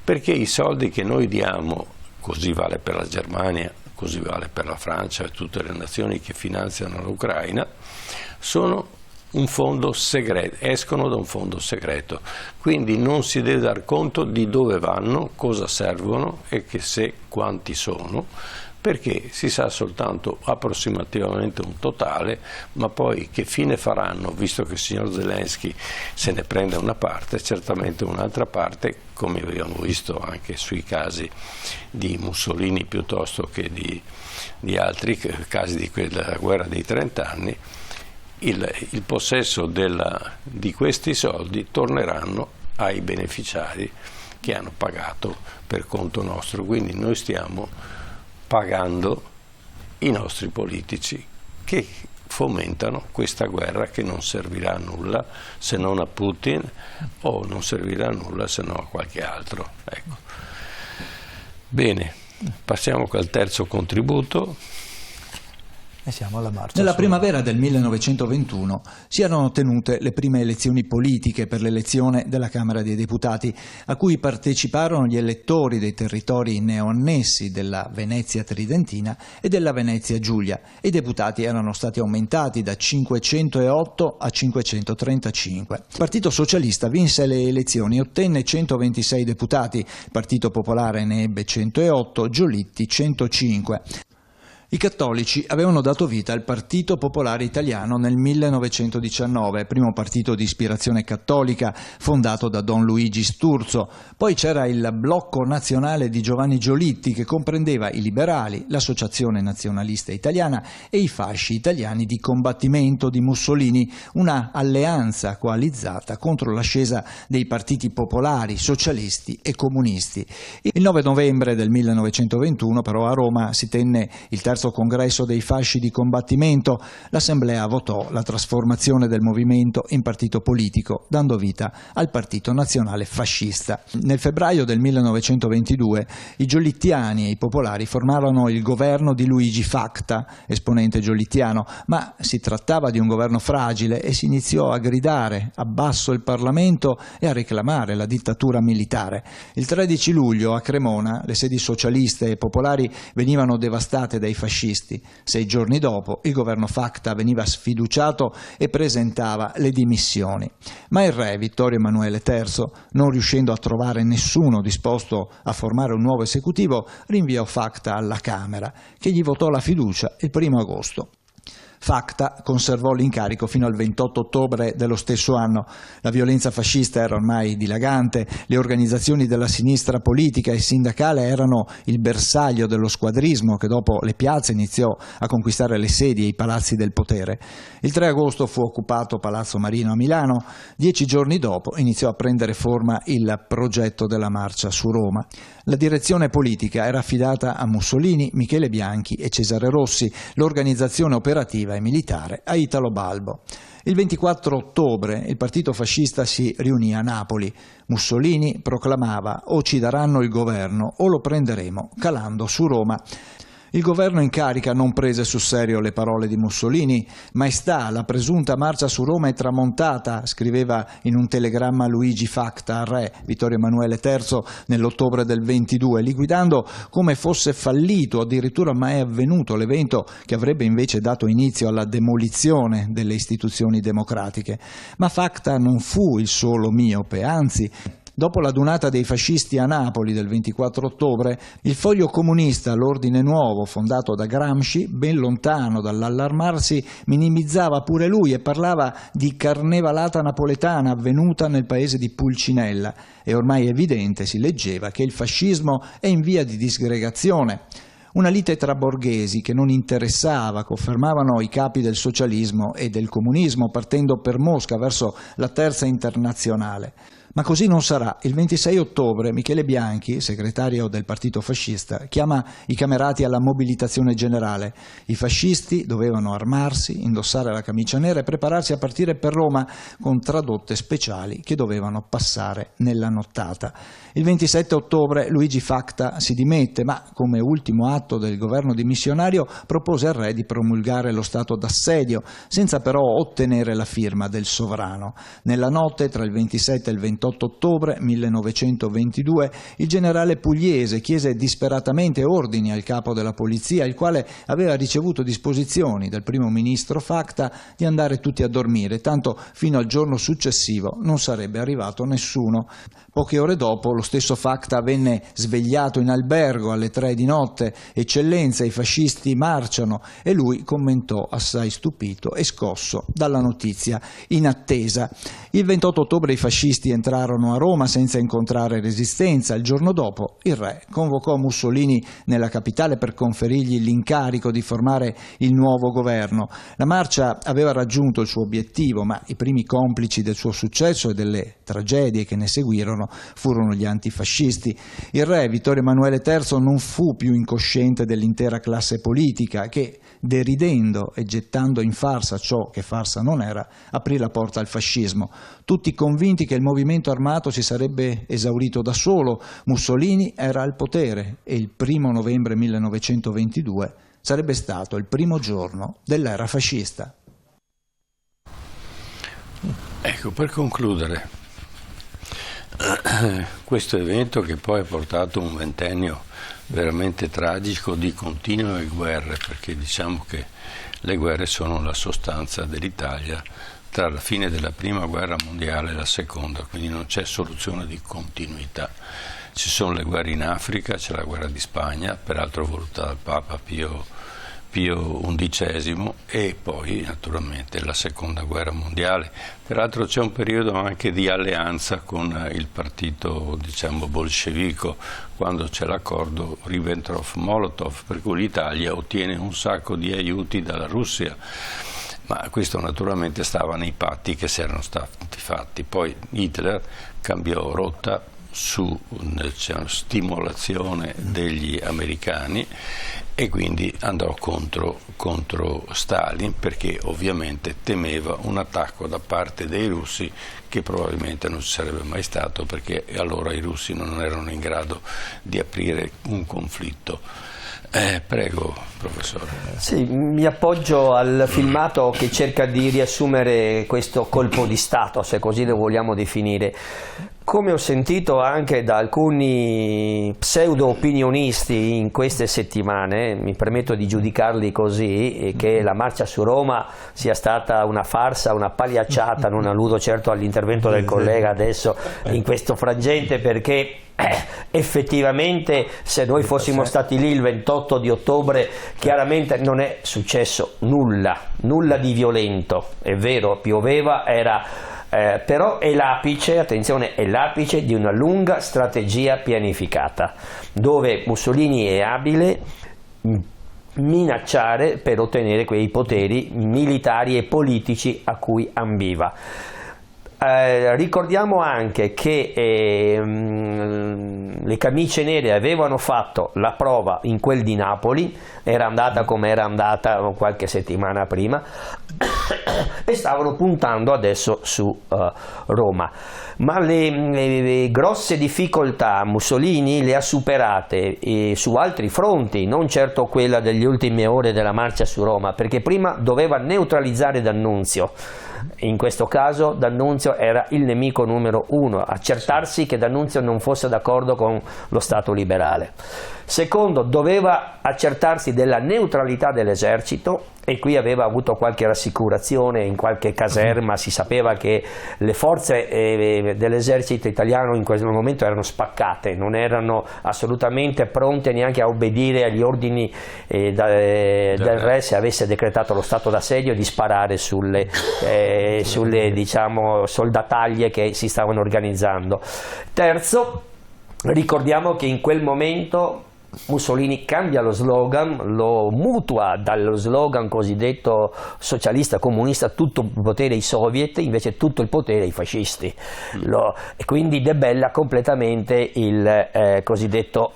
Perché i soldi che noi diamo, così vale per la Germania, così vale per la Francia e tutte le nazioni che finanziano l'Ucraina, sono un fondo segreto, escono da un fondo segreto, quindi non si deve dar conto di dove vanno, cosa servono e quanti sono, perché si sa soltanto approssimativamente un totale, ma poi che fine faranno, visto che il signor Zelensky se ne prende una parte, certamente un'altra parte, come abbiamo visto anche sui casi di Mussolini piuttosto che di altri casi di quella guerra dei 30 anni, il possesso di questi soldi torneranno ai beneficiari che hanno pagato per conto nostro, quindi noi stiamo pagando i nostri politici che fomentano questa guerra che non servirà a nulla se non a Putin, o non servirà a nulla se non a qualche altro. Ecco. Bene, passiamo al terzo contributo. E siamo alla marcia. Nella primavera del 1921 si erano tenute le prime elezioni politiche per l'elezione della Camera dei Deputati, a cui parteciparono gli elettori dei territori neoannessi della Venezia Tridentina e della Venezia Giulia, e i deputati erano stati aumentati da 508 a 535. Il Partito Socialista vinse le elezioni e ottenne 126 deputati, il Partito Popolare ne ebbe 108, Giolitti 105. I cattolici avevano dato vita al Partito Popolare Italiano nel 1919, primo partito di ispirazione cattolica fondato da Don Luigi Sturzo. Poi c'era il Blocco Nazionale di Giovanni Giolitti, che comprendeva i liberali, l'Associazione Nazionalista Italiana e i fasci italiani di combattimento di Mussolini, una alleanza coalizzata contro l'ascesa dei partiti popolari, socialisti e comunisti. Il 9 novembre del 1921 però a Roma si tenne il terzo congresso dei fasci di combattimento. L'Assemblea votò la trasformazione del movimento in partito politico, dando vita al Partito Nazionale Fascista. Nel febbraio del 1922 i giolittiani e i popolari formarono il governo di Luigi Facta, esponente giolittiano, ma si trattava di un governo fragile e si iniziò a gridare abbasso il Parlamento e a reclamare la dittatura militare. Il 13 luglio a Cremona le sedi socialiste e popolari venivano devastate dai fascisti. 6 giorni dopo il governo Facta veniva sfiduciato e presentava le dimissioni. Ma il re Vittorio Emanuele III, non riuscendo a trovare nessuno disposto a formare un nuovo esecutivo, rinviò Facta alla Camera, che gli votò la fiducia il 1 agosto. Facta conservò l'incarico fino al 28 ottobre dello stesso anno. La violenza fascista era ormai dilagante, le organizzazioni della sinistra politica e sindacale erano il bersaglio dello squadrismo che dopo le piazze iniziò a conquistare le sedi e i palazzi del potere. Il 3 agosto fu occupato Palazzo Marino a Milano, 10 giorni dopo iniziò a prendere forma il progetto della marcia su Roma. La direzione politica era affidata a Mussolini, Michele Bianchi e Cesare Rossi, l'organizzazione operativa e militare a Italo Balbo. Il 24 ottobre il partito fascista si riunì a Napoli. Mussolini proclamava: o ci daranno il governo o lo prenderemo, calando su Roma. Il governo in carica non prese sul serio le parole di Mussolini. Maestà, la presunta marcia su Roma è tramontata, scriveva in un telegramma Luigi Facta al re Vittorio Emanuele III nell'ottobre del 22, liquidando come fosse fallito, addirittura mai avvenuto, l'evento che avrebbe invece dato inizio alla demolizione delle istituzioni democratiche. Ma Facta non fu il solo miope, anzi, dopo l'adunata dei fascisti a Napoli del 24 ottobre, il Foglio Comunista, l'Ordine Nuovo, fondato da Gramsci, ben lontano dall'allarmarsi, minimizzava pure lui e parlava di carnevalata napoletana avvenuta nel paese di Pulcinella. E ormai evidente, si leggeva, che il fascismo è in via di disgregazione. Una lite tra borghesi che non interessava, confermavano i capi del socialismo e del comunismo, partendo per Mosca verso la Terza Internazionale. Ma così non sarà. Il 26 ottobre Michele Bianchi, segretario del partito fascista, chiama i camerati alla mobilitazione generale. I fascisti dovevano armarsi, indossare la camicia nera e prepararsi a partire per Roma con tradotte speciali che dovevano passare nella nottata. Il 27 ottobre Luigi Facta si dimette, ma come ultimo atto del governo dimissionario propose al re di promulgare lo stato d'assedio, senza però ottenere la firma del sovrano. Nella notte tra il 27 e il 28 ottobre 1922 il generale Pugliese chiese disperatamente ordini al capo della polizia, il quale aveva ricevuto disposizioni dal primo ministro Facta di andare tutti a dormire, tanto fino al giorno successivo non sarebbe arrivato nessuno. Poche ore dopo lo stesso Facta venne svegliato in albergo alle 3 di notte. Eccellenza, i fascisti marciano, e lui commentò assai stupito e scosso dalla notizia, in attesa. Il 28 ottobre i fascisti entrarono a Roma senza incontrare resistenza. Il giorno dopo il re convocò Mussolini nella capitale per conferirgli l'incarico di formare il nuovo governo. La marcia aveva raggiunto il suo obiettivo, ma i primi complici del suo successo e delle tragedie che ne seguirono furono gli antifascisti. Il re Vittorio Emanuele III non fu più incosciente dell'intera classe politica che, deridendo e gettando in farsa ciò che farsa non era, aprì la porta al fascismo. Tutti convinti che il movimento armato si sarebbe esaurito da solo, Mussolini era al potere e il 1 novembre 1922 sarebbe stato il primo giorno dell'era fascista. Ecco, per concludere, questo evento che poi ha portato un ventennio veramente tragico di continue guerre, perché diciamo che le guerre sono la sostanza dell'Italia tra la fine della prima guerra mondiale e la seconda, quindi non c'è soluzione di continuità. Ci sono le guerre in Africa, c'è la guerra di Spagna, peraltro voluta dal Papa Pio Pio XI e poi naturalmente la seconda guerra mondiale. Peraltro c'è un periodo anche di alleanza con il partito, diciamo, bolscevico, quando c'è l'accordo Ribbentrop-Molotov, per cui l'Italia ottiene un sacco di aiuti dalla Russia. Ma questo naturalmente stava nei patti che si erano stati fatti. Poi Hitler cambiò rotta su stimolazione degli americani e quindi andò contro Stalin, perché ovviamente temeva un attacco da parte dei russi che probabilmente non ci sarebbe mai stato, perché allora i russi non erano in grado di aprire un conflitto. Prego, professore. Sì, mi appoggio al filmato che cerca di riassumere questo colpo di Stato, se così lo vogliamo definire. Come ho sentito anche da alcuni pseudo-opinionisti in queste settimane, mi permetto di giudicarli così, che la marcia su Roma sia stata una farsa, una pagliacciata, non alludo certo all'intervento del collega adesso in questo frangente, perché effettivamente se noi fossimo stati lì il 28 di ottobre chiaramente non è successo nulla di violento. È vero, pioveva, però è l'apice, attenzione, è l'apice di una lunga strategia pianificata, dove Mussolini è abile minacciare per ottenere quei poteri militari e politici a cui ambiva. Ricordiamo anche che le camicie nere avevano fatto la prova in quel di Napoli, era andata come era andata qualche settimana prima, e stavano puntando adesso su Roma. Ma le grosse difficoltà Mussolini le ha superate su altri fronti, non certo quella delle ultime ore della marcia su Roma, perché prima doveva neutralizzare D'Annunzio. In questo caso D'Annunzio era il nemico numero uno, accertarsi che D'Annunzio non fosse d'accordo con lo Stato liberale. Secondo, doveva accertarsi della neutralità dell'esercito, e qui aveva avuto qualche rassicurazione in qualche caserma, si sapeva che le forze dell'esercito italiano in quel momento erano spaccate, non erano assolutamente pronte neanche a obbedire agli ordini del re, se avesse decretato lo stato d'assedio, di sparare sulle diciamo soldataglie che si stavano organizzando. Terzo, ricordiamo che in quel momento Mussolini cambia lo slogan, lo mutua dallo slogan cosiddetto socialista comunista, tutto il potere ai soviet, invece tutto il potere ai fascisti, e quindi debella completamente il cosiddetto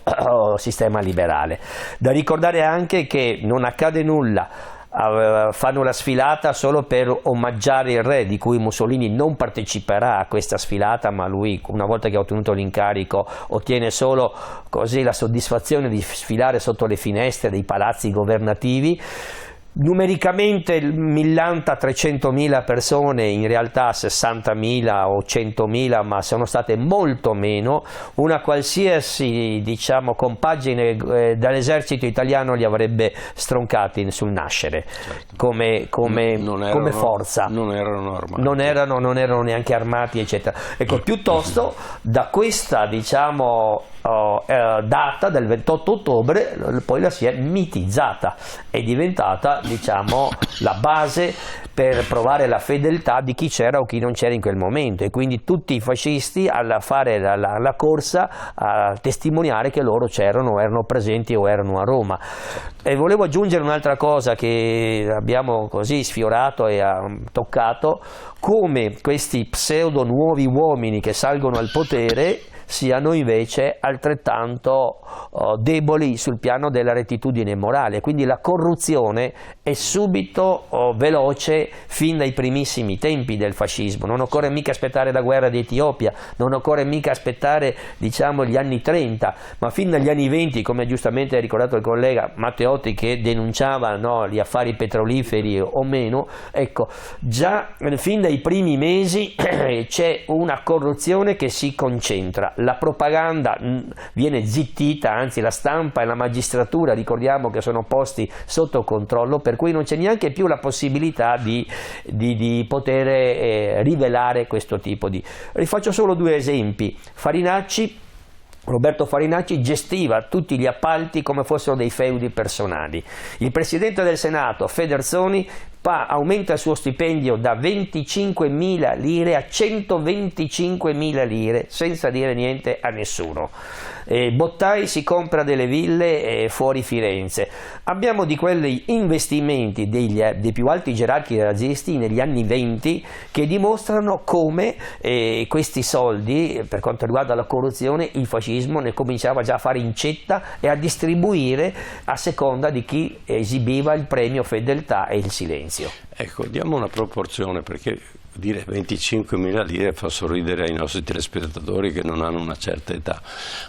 sistema liberale. Da ricordare anche che non accade nulla, fanno la sfilata solo per omaggiare il re, di cui Mussolini non parteciperà a questa sfilata, ma lui, una volta che ha ottenuto l'incarico, ottiene solo così la soddisfazione di sfilare sotto le finestre dei palazzi governativi. Numericamente millanta 300.000 persone, in realtà 60.000 o 100.000, ma sono state molto meno. Una qualsiasi, diciamo, compagine dall'esercito italiano li avrebbe stroncati sul nascere, certo, come forza. Non erano armati. Non erano neanche armati, eccetera. Ecco, piuttosto da questa, diciamo, data del 28 ottobre poi la si è mitizzata, è diventata, diciamo, la base per provare la fedeltà di chi c'era o chi non c'era in quel momento, e quindi tutti i fascisti a fare la corsa a testimoniare che loro c'erano, erano presenti o erano a Roma. E volevo aggiungere un'altra cosa che abbiamo così sfiorato e toccato, come questi pseudo nuovi uomini che salgono al potere siano invece altrettanto deboli sul piano della rettitudine morale, quindi la corruzione è subito veloce fin dai primissimi tempi del fascismo. Non occorre mica aspettare la guerra di Etiopia, non occorre mica aspettare, diciamo, gli anni 30, ma fin dagli anni 20, come giustamente ha ricordato il collega Matteotti, che denunciava, no, gli affari petroliferi o meno, ecco, già fin dai primi mesi c'è una corruzione che si concentra. La propaganda viene zittita, anzi la stampa e la magistratura, ricordiamo che sono posti sotto controllo, per cui non c'è neanche più la possibilità di poter rivelare questo tipo di... Rifaccio solo due esempi. Farinacci Roberto Farinacci gestiva tutti gli appalti come fossero dei feudi personali. Il presidente del Senato, Federzoni, aumenta il suo stipendio da 25.000 lire a 125.000 lire, senza dire niente a nessuno. Bottai si compra delle ville fuori Firenze. Abbiamo di quegli investimenti dei più alti gerarchi nazisti negli anni 20 che dimostrano come questi soldi, per quanto riguarda la corruzione, il fascismo ne cominciava già a fare incetta e a distribuire a seconda di chi esibiva il premio fedeltà e il silenzio. Ecco, diamo una proporzione, perché dire 25.000 lire fa sorridere ai nostri telespettatori che non hanno una certa età,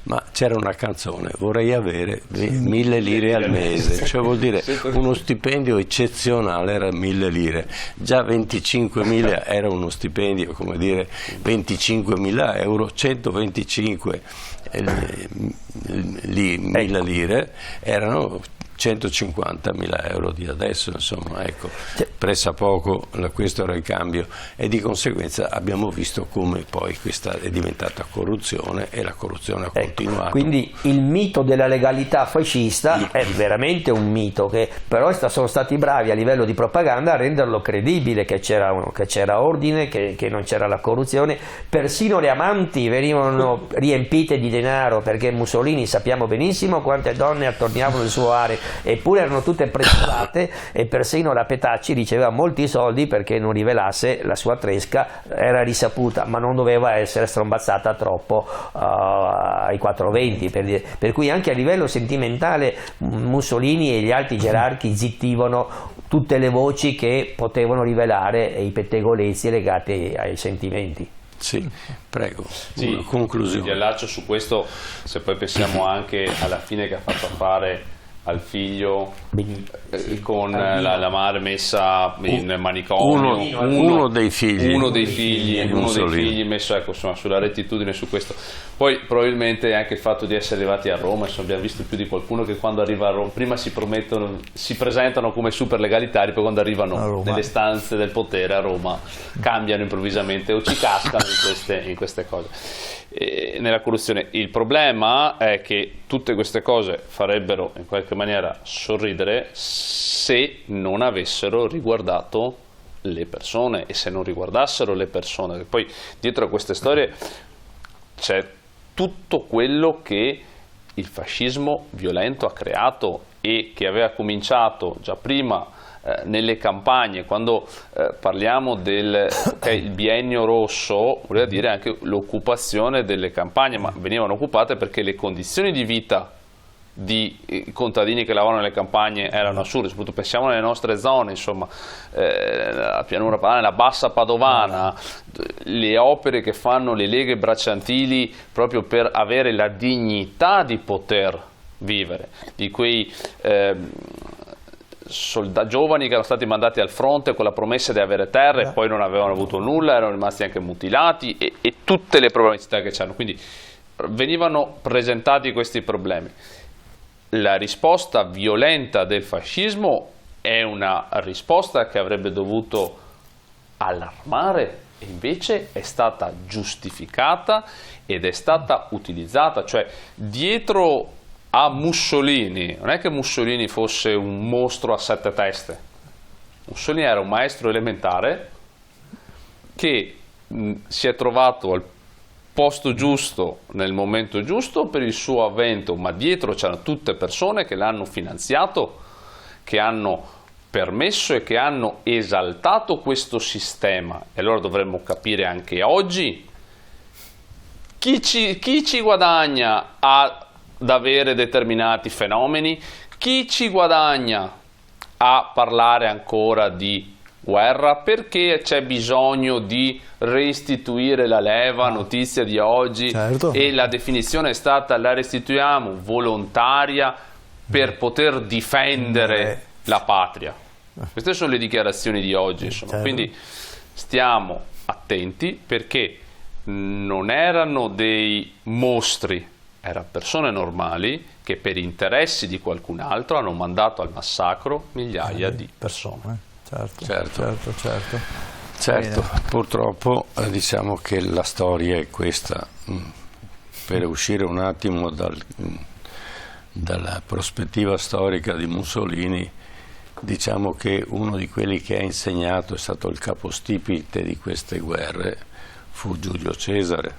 ma c'era una canzone, vorrei avere 1.000 lire al mese, cioè vuol dire uno stipendio eccezionale era 1.000 lire, già 25.000 era uno stipendio, come dire 25.000 euro, 125 1.000 lire erano 150.000 euro di adesso, insomma, ecco, pressa poco questo era il cambio, e di conseguenza abbiamo visto come poi questa è diventata corruzione e la corruzione ha continuato. Quindi il mito della legalità fascista è veramente un mito, che però sono stati bravi a livello di propaganda a renderlo credibile, che c'era ordine, che non c'era la corruzione. Persino le amanti venivano riempite di denaro, perché Mussolini, sappiamo benissimo quante donne attorniavano il suo are, eppure erano tutte prezzolate, e persino la Petacci riceveva molti soldi perché non rivelasse la sua tresca. Era risaputa, ma non doveva essere strombazzata troppo ai 420, per cui anche a livello sentimentale Mussolini e gli alti gerarchi zittivano tutte le voci che potevano rivelare i pettegolezzi legati ai sentimenti. Sì, prego, sì, una conclusione. Mi allaccio su questo, se poi pensiamo anche alla fine che ha fatto fare al figlio con la madre messa in manicomio, uno dei figli messo, ecco, insomma, sulla rettitudine su questo. Poi probabilmente anche il fatto di essere arrivati a Roma, insomma, abbiamo visto più di qualcuno che quando arriva a Roma prima si presentano come super legalitari, poi quando arrivano nelle stanze del potere a Roma cambiano improvvisamente o ci cascano in queste cose. Nella corruzione il problema è che tutte queste cose farebbero in qualche maniera sorridere se non avessero riguardato le persone, e se non riguardassero le persone. Poi dietro a queste storie c'è tutto quello che il fascismo violento ha creato e che aveva cominciato già prima nelle campagne. Quando parliamo del il biennio rosso, voleva dire anche l'occupazione delle campagne, ma venivano occupate perché le condizioni di vita di contadini che lavoravano nelle campagne erano assurde. Soprattutto pensiamo nelle nostre zone, insomma, la pianura padana, la bassa padovana, le opere che fanno le leghe bracciantili proprio per avere la dignità di poter vivere, di quei giovani che erano stati mandati al fronte con la promessa di avere terra e poi non avevano avuto nulla, erano rimasti anche mutilati, e tutte le problematicità che c'hanno. Quindi venivano presentati questi problemi. La risposta violenta del fascismo è una risposta che avrebbe dovuto allarmare, e invece è stata giustificata ed è stata utilizzata. Cioè, dietro a Mussolini, non è che Mussolini fosse un mostro a 7 teste. Mussolini era un maestro elementare che si è trovato al posto giusto nel momento giusto per il suo avvento, ma dietro c'erano tutte persone che l'hanno finanziato, che hanno permesso e che hanno esaltato questo sistema. E allora dovremmo capire anche oggi chi ci guadagna ad avere determinati fenomeni, chi ci guadagna a parlare ancora di guerra, perché c'è bisogno di restituire la leva, notizia di oggi, certo. E la definizione è stata: la restituiamo volontaria per poter difendere la patria. Queste sono le dichiarazioni di oggi, insomma. Certo. Quindi stiamo attenti, perché non erano dei mostri, erano persone normali che per interessi di qualcun altro hanno mandato al massacro migliaia di persone. Certo, purtroppo diciamo che la storia è questa. per uscire un attimo dalla prospettiva storica di Mussolini, diciamo che uno di quelli che ha insegnato, è stato il capostipite di queste guerre, fu Giulio Cesare,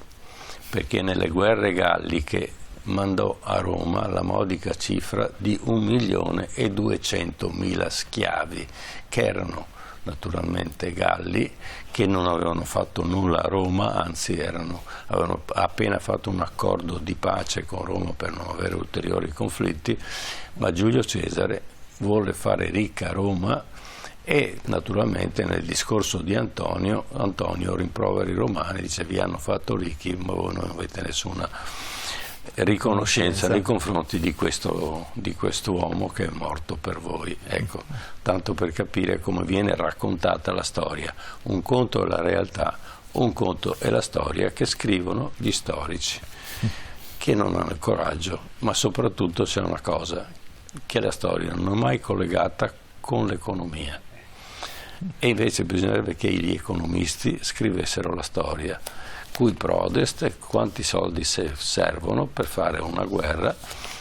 perché nelle guerre galliche mandò a Roma la modica cifra di 1.200.000 schiavi, che erano naturalmente galli, che non avevano fatto nulla a Roma, anzi avevano appena fatto un accordo di pace con Roma per non avere ulteriori conflitti, ma Giulio Cesare vuole fare ricca Roma e naturalmente nel discorso di Antonio rimprovera i romani, dice: vi hanno fatto ricchi ma voi non avete nessuna riconoscenza nei confronti di questo uomo che è morto per voi. Ecco, tanto per capire come viene raccontata la storia. Un conto è la realtà, un conto è la storia che scrivono gli storici che non hanno il coraggio, ma soprattutto c'è una cosa, che la storia non è mai collegata con l'economia, e invece bisognerebbe che gli economisti scrivessero la storia, cui prodest, quanti soldi servono per fare una guerra,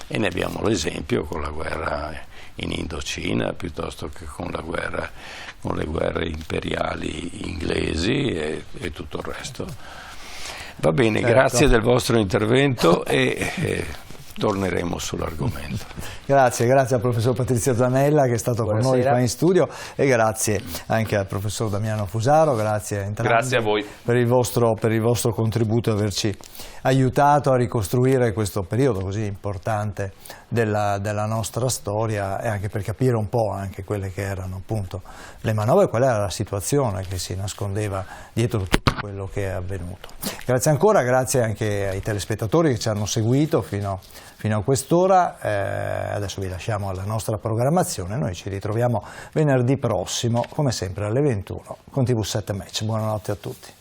e ne abbiamo l'esempio con la guerra in Indocina, piuttosto che con le guerre imperiali inglesi e tutto il resto. Va bene, certo. Grazie del vostro intervento e torneremo sull'argomento. Grazie al professor Patrizio Zanella che è stato con noi qua in studio, e grazie anche al professor Damiano Fusaro, grazie a entrambi. Grazie a voi per il vostro contributo e averci aiutato a ricostruire questo periodo così importante della nostra storia, e anche per capire un po' anche quelle che erano appunto le manovre, qual era la situazione che si nascondeva dietro tutto quello che è avvenuto. Grazie ancora, grazie anche ai telespettatori che ci hanno seguito fino a quest'ora. Adesso vi lasciamo alla nostra programmazione, noi ci ritroviamo venerdì prossimo come sempre alle 21 con TV7 Match. Buonanotte a tutti.